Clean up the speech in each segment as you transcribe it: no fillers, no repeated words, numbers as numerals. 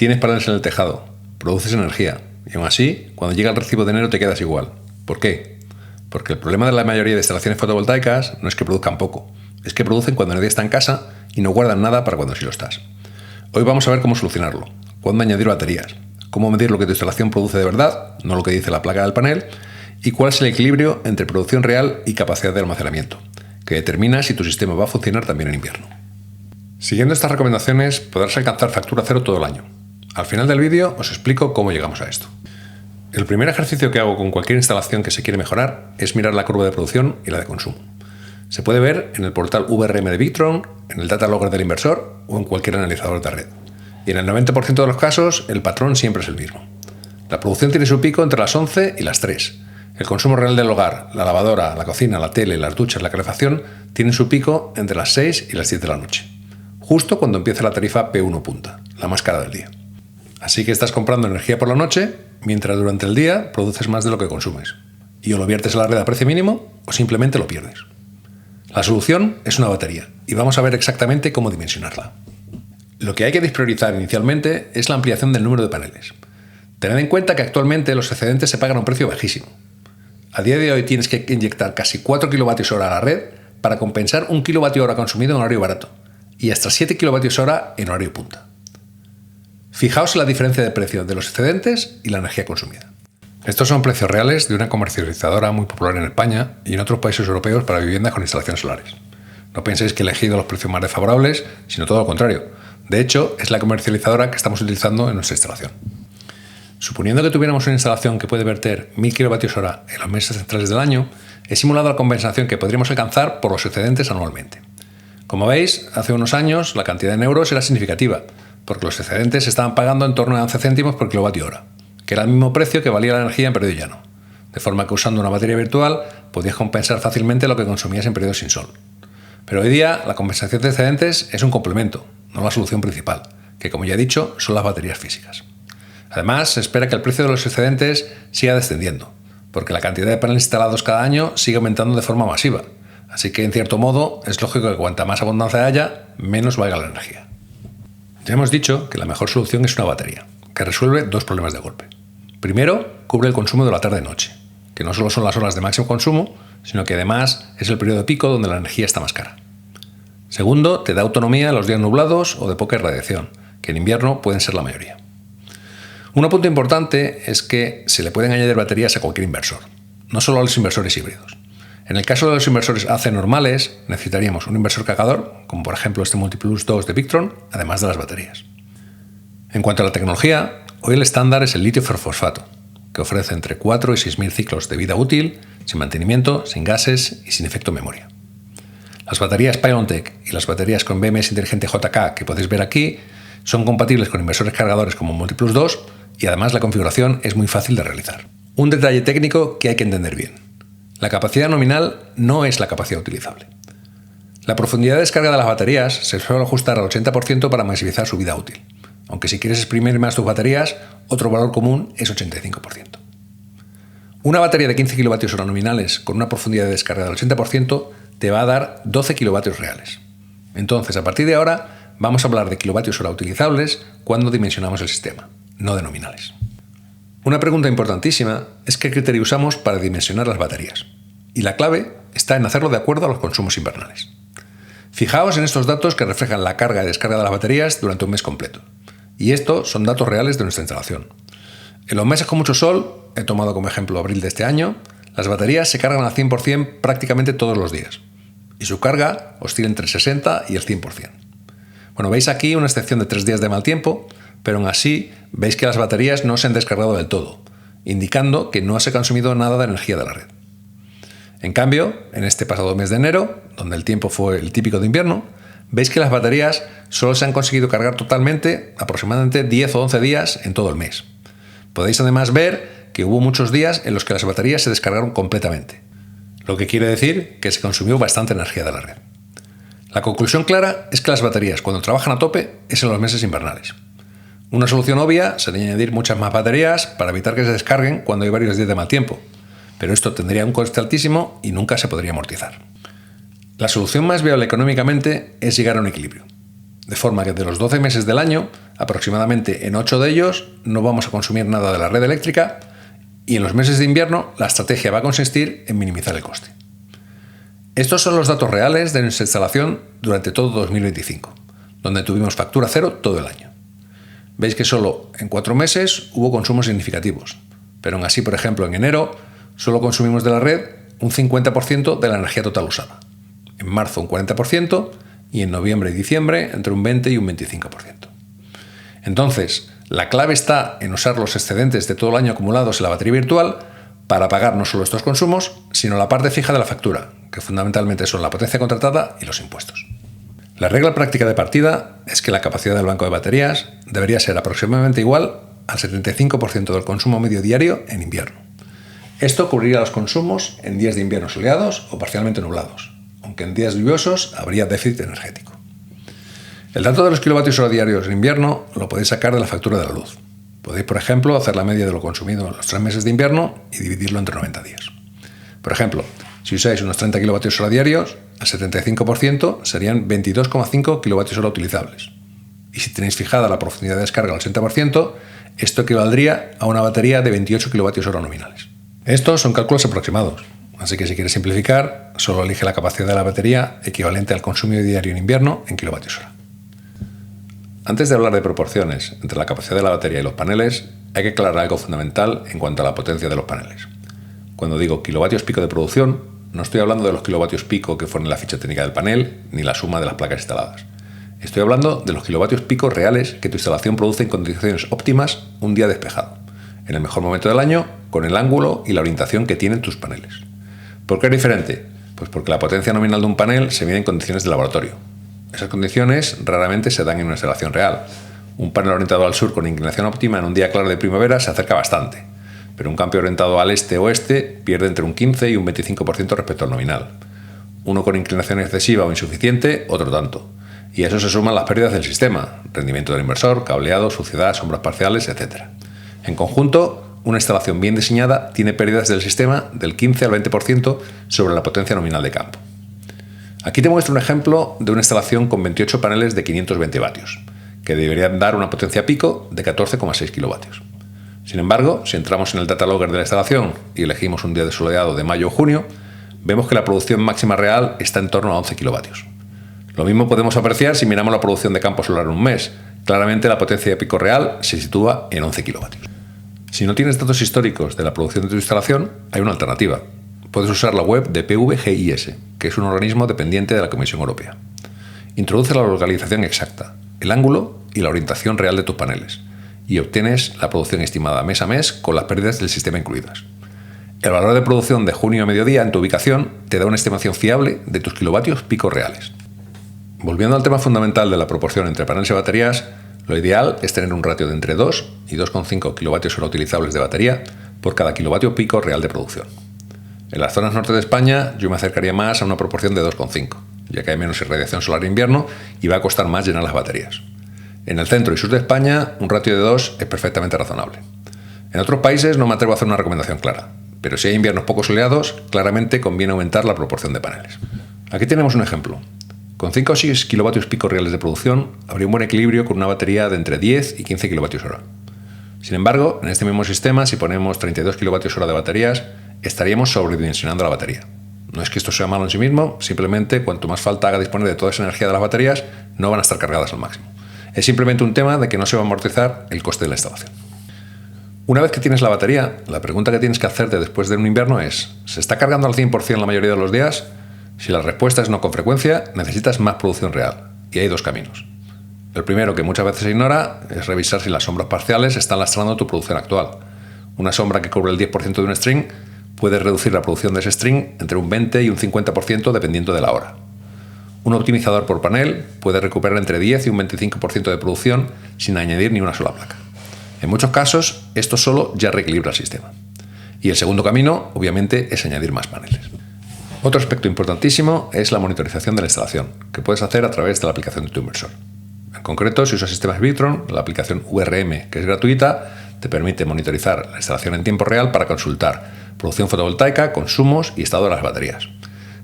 Tienes paneles en el tejado, produces energía y aún así, cuando llega el recibo de enero te quedas igual. ¿Por qué? Porque el problema de la mayoría de instalaciones fotovoltaicas no es que produzcan poco, es que producen cuando nadie está en casa y no guardan nada para cuando sí lo estás. Hoy vamos a ver cómo solucionarlo, cuándo añadir baterías, cómo medir lo que tu instalación produce de verdad, no lo que dice la placa del panel, y cuál es el equilibrio entre producción real y capacidad de almacenamiento, que determina si tu sistema va a funcionar también en invierno. Siguiendo estas recomendaciones podrás alcanzar factura cero todo el año. Al final del vídeo os explico cómo llegamos a esto. El primer ejercicio que hago con cualquier instalación que se quiere mejorar es mirar la curva de producción y la de consumo. Se puede ver en el portal VRM de Victron, en el Data Logger del inversor o en cualquier analizador de red. Y en el 90% de los casos el patrón siempre es el mismo. La producción tiene su pico entre las 11 y las 3. El consumo real del hogar, la lavadora, la cocina, la tele, las duchas, la calefacción, tienen su pico entre las 6 y las 10 de la noche. Justo cuando empieza la tarifa P1 punta, la más cara del día. Así que estás comprando energía por la noche, mientras durante el día produces más de lo que consumes. Y o lo viertes a la red a precio mínimo, o simplemente lo pierdes. La solución es una batería, y vamos a ver exactamente cómo dimensionarla. Lo que hay que despriorizar inicialmente es la ampliación del número de paneles. Tened en cuenta que actualmente los excedentes se pagan a un precio bajísimo. A día de hoy tienes que inyectar casi 4 kWh a la red para compensar 1 kWh consumido en horario barato, y hasta 7 kWh en horario punta. Fijaos en la diferencia de precio de los excedentes y la energía consumida. Estos son precios reales de una comercializadora muy popular en España y en otros países europeos para viviendas con instalaciones solares. No penséis que he elegido los precios más desfavorables, sino todo lo contrario. De hecho, es la comercializadora que estamos utilizando en nuestra instalación. Suponiendo que tuviéramos una instalación que puede verter 1000 kWh en los meses centrales del año, he simulado la compensación que podríamos alcanzar por los excedentes anualmente. Como veis, hace unos años la cantidad en euros era significativa, porque los excedentes se estaban pagando en torno a 11 céntimos por kilovatio hora, que era el mismo precio que valía la energía en periodo llano, de forma que usando una batería virtual podías compensar fácilmente lo que consumías en periodos sin sol. Pero hoy día la compensación de excedentes es un complemento, no la solución principal, que como ya he dicho son las baterías físicas. Además, se espera que el precio de los excedentes siga descendiendo, porque la cantidad de paneles instalados cada año sigue aumentando de forma masiva, así que en cierto modo es lógico que cuanta más abundancia haya, menos valga la energía. Ya hemos dicho que la mejor solución es una batería, que resuelve dos problemas de golpe. Primero, cubre el consumo de la tarde-noche, que no solo son las horas de máximo consumo, sino que además es el periodo de pico donde la energía está más cara. Segundo, te da autonomía en los días nublados o de poca irradiación, que en invierno pueden ser la mayoría. Un punto importante es que se le pueden añadir baterías a cualquier inversor, no solo a los inversores híbridos. En el caso de los inversores AC normales, necesitaríamos un inversor cargador, como por ejemplo este Multiplus 2 de Victron, además de las baterías. En cuanto a la tecnología, hoy el estándar es el litio ferrofosfato, que ofrece entre 4 y 6.000 ciclos de vida útil, sin mantenimiento, sin gases y sin efecto memoria. Las baterías PylonTech y las baterías con BMS inteligente JK que podéis ver aquí son compatibles con inversores cargadores como Multiplus 2 y además la configuración es muy fácil de realizar. Un detalle técnico que hay que entender bien. La capacidad nominal no es la capacidad utilizable. La profundidad de descarga de las baterías se suele ajustar al 80% para maximizar su vida útil, aunque si quieres exprimir más tus baterías, otro valor común es 85%. Una batería de 15 kWh nominales con una profundidad de descarga del 80% te va a dar 12 kilovatios reales. Entonces, a partir de ahora, vamos a hablar de kilovatios hora utilizables cuando dimensionamos el sistema, no de nominales. Una pregunta importantísima es qué criterio usamos para dimensionar las baterías, y la clave está en hacerlo de acuerdo a los consumos invernales. Fijaos en estos datos que reflejan la carga y descarga de las baterías durante un mes completo, y estos son datos reales de nuestra instalación. En los meses con mucho sol, he tomado como ejemplo abril de este año, las baterías se cargan al 100% prácticamente todos los días, y su carga oscila entre el 60 y el 100%. Bueno, veis aquí una excepción de 3 días de mal tiempo, pero aún así veis que las baterías no se han descargado del todo, indicando que no se ha consumido nada de energía de la red. En cambio, en este pasado mes de enero, donde el tiempo fue el típico de invierno, veis que las baterías solo se han conseguido cargar totalmente aproximadamente 10 o 11 días en todo el mes. Podéis además ver que hubo muchos días en los que las baterías se descargaron completamente, lo que quiere decir que se consumió bastante energía de la red. La conclusión clara es que las baterías, cuando trabajan a tope, es en los meses invernales. Una solución obvia sería añadir muchas más baterías para evitar que se descarguen cuando hay varios días de mal tiempo, pero esto tendría un coste altísimo y nunca se podría amortizar. La solución más viable económicamente es llegar a un equilibrio. De forma que de los 12 meses del año, aproximadamente en 8 de ellos no vamos a consumir nada de la red eléctrica y en los meses de invierno la estrategia va a consistir en minimizar el coste. Estos son los datos reales de nuestra instalación durante todo 2025, donde tuvimos factura cero todo el año. Veis que solo en 4 meses hubo consumos significativos, pero aún así, por ejemplo, en enero solo consumimos de la red un 50% de la energía total usada, en marzo un 40% y en noviembre y diciembre entre un 20 y un 25%. Entonces, la clave está en usar los excedentes de todo el año acumulados en la batería virtual para pagar no solo estos consumos, sino la parte fija de la factura, que fundamentalmente son la potencia contratada y los impuestos. La regla práctica de partida es que la capacidad del banco de baterías debería ser aproximadamente igual al 75% del consumo medio diario en invierno. Esto cubriría los consumos en días de invierno soleados o parcialmente nublados, aunque en días lluviosos habría déficit energético. El dato de los kilovatios hora diarios en invierno lo podéis sacar de la factura de la luz. Podéis, por ejemplo, hacer la media de lo consumido en los 3 meses de invierno y dividirlo entre 90 días. Por ejemplo, si usáis unos 30 kilovatios hora diarios, el 75% serían 22,5 kilovatios hora utilizables. Y si tenéis fijada la profundidad de descarga al 80%, esto equivaldría a una batería de 28 kilovatios hora nominales. Estos son cálculos aproximados, así que si quieres simplificar, solo elige la capacidad de la batería equivalente al consumo diario en invierno en kilovatios hora. Antes de hablar de proporciones entre la capacidad de la batería y los paneles, hay que aclarar algo fundamental en cuanto a la potencia de los paneles. Cuando digo kilovatios pico de producción, no estoy hablando de los kilovatios pico que forman la ficha técnica del panel, ni la suma de las placas instaladas. Estoy hablando de los kilovatios pico reales que tu instalación produce en condiciones óptimas un día despejado, en el mejor momento del año, con el ángulo y la orientación que tienen tus paneles. ¿Por qué es diferente? Pues porque la potencia nominal de un panel se mide en condiciones de laboratorio. Esas condiciones raramente se dan en una instalación real. Un panel orientado al sur con inclinación óptima en un día claro de primavera se acerca bastante, pero un cambio orientado al este-oeste pierde entre un 15 y un 25% respecto al nominal. Uno con inclinación excesiva o insuficiente, otro tanto. Y a eso se suman las pérdidas del sistema, rendimiento del inversor, cableado, suciedad, sombras parciales, etc. En conjunto, una instalación bien diseñada tiene pérdidas del sistema del 15 al 20% sobre la potencia nominal de campo. Aquí te muestro un ejemplo de una instalación con 28 paneles de 520 vatios, que deberían dar una potencia pico de 14,6 kilovatios. Sin embargo, si entramos en el data logger de la instalación y elegimos un día de soleado de mayo o junio, vemos que la producción máxima real está en torno a 11 kilovatios. Lo mismo podemos apreciar si miramos la producción de campo solar en un mes. Claramente la potencia de pico real se sitúa en 11 kilovatios. Si no tienes datos históricos de la producción de tu instalación, hay una alternativa. Puedes usar la web de PVGIS, que es un organismo dependiente de la Comisión Europea. Introduce la localización exacta, el ángulo y la orientación real de tus paneles, y obtienes la producción estimada mes a mes con las pérdidas del sistema incluidas. El valor de producción de junio a mediodía en tu ubicación te da una estimación fiable de tus kilovatios pico reales. Volviendo al tema fundamental de la proporción entre paneles y baterías, lo ideal es tener un ratio de entre 2 y 2,5 kilovatios hora utilizables de batería por cada kilovatio pico real de producción. En las zonas norte de España yo me acercaría más a una proporción de 2,5, ya que hay menos irradiación solar en invierno y va a costar más llenar las baterías. En el centro y sur de España un ratio de 2 es perfectamente razonable. En otros países no me atrevo a hacer una recomendación clara, pero si hay inviernos poco soleados, claramente conviene aumentar la proporción de paneles. Aquí tenemos un ejemplo. Con 5 o 6 kilovatios pico reales de producción, habría un buen equilibrio con una batería de entre 10 y 15 kilovatios hora. Sin embargo, en este mismo sistema, si ponemos 32 kilovatios hora de baterías, estaríamos sobredimensionando la batería. No es que esto sea malo en sí mismo, simplemente cuanto más falta haga disponer de toda esa energía de las baterías, no van a estar cargadas al máximo. Es simplemente un tema de que no se va a amortizar el coste de la instalación. Una vez que tienes la batería, la pregunta que tienes que hacerte después de un invierno es: ¿se está cargando al 100% la mayoría de los días? Si la respuesta es no con frecuencia, necesitas más producción real. Y hay dos caminos. El primero, que muchas veces se ignora, es revisar si las sombras parciales están lastrando tu producción actual. Una sombra que cubre el 10% de un string puede reducir la producción de ese string entre un 20 y un 50% dependiendo de la hora. Un optimizador por panel puede recuperar entre 10 y un 25% de producción sin añadir ni una sola placa. En muchos casos, esto solo ya reequilibra el sistema. Y el segundo camino, obviamente, es añadir más paneles. Otro aspecto importantísimo es la monitorización de la instalación, que puedes hacer a través de la aplicación de tu inversor. En concreto, si usas sistemas Victron, la aplicación VRM, que es gratuita, te permite monitorizar la instalación en tiempo real para consultar producción fotovoltaica, consumos y estado de las baterías.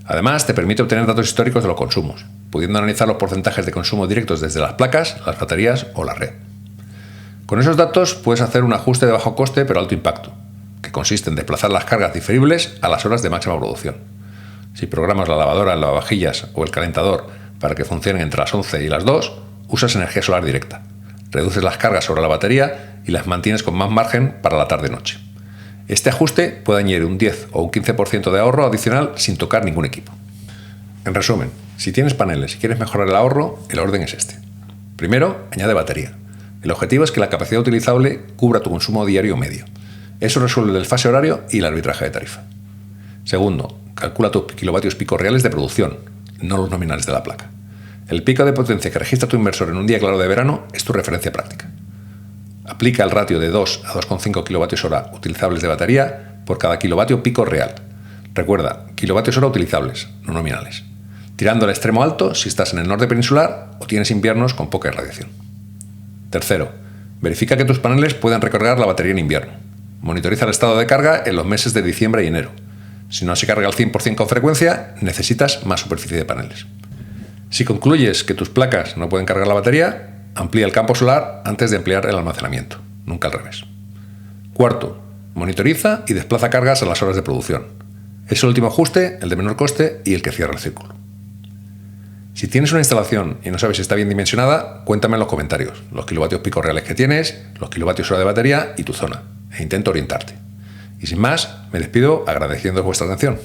Además, te permite obtener datos históricos de los consumos, pudiendo analizar los porcentajes de consumo directos desde las placas, las baterías o la red. Con esos datos puedes hacer un ajuste de bajo coste pero alto impacto, que consiste en desplazar las cargas diferibles a las horas de máxima producción. Si programas la lavadora, el lavavajillas o el calentador para que funcionen entre las 11 y las 2, usas energía solar directa. Reduces las cargas sobre la batería y las mantienes con más margen para la tarde-noche. Este ajuste puede añadir un 10 o un 15% de ahorro adicional sin tocar ningún equipo. En resumen, si tienes paneles y quieres mejorar el ahorro, el orden es este. Primero, añade batería. El objetivo es que la capacidad utilizable cubra tu consumo diario medio. Eso resuelve el desfase horario y el arbitraje de tarifa. Segundo, calcula tus kilovatios pico reales de producción, no los nominales de la placa. El pico de potencia que registra tu inversor en un día claro de verano es tu referencia práctica. Aplica el ratio de 2 a 2,5 kWh utilizables de batería por cada kilovatio pico real. Recuerda, kilovatios hora utilizables, no nominales. Tirando al extremo alto si estás en el norte peninsular o tienes inviernos con poca irradiación. Tercero, verifica que tus paneles puedan recargar la batería en invierno. Monitoriza el estado de carga en los meses de diciembre y enero. Si no se carga al 100% con frecuencia, necesitas más superficie de paneles. Si concluyes que tus placas no pueden cargar la batería, amplía el campo solar antes de ampliar el almacenamiento, nunca al revés. Cuarto, monitoriza y desplaza cargas a las horas de producción. Es el último ajuste, el de menor coste y el que cierra el círculo. Si tienes una instalación y no sabes si está bien dimensionada, cuéntame en los comentarios los kilovatios pico reales que tienes, los kilovatios hora de batería y tu zona, e intento orientarte. Y sin más, me despido agradeciendo vuestra atención.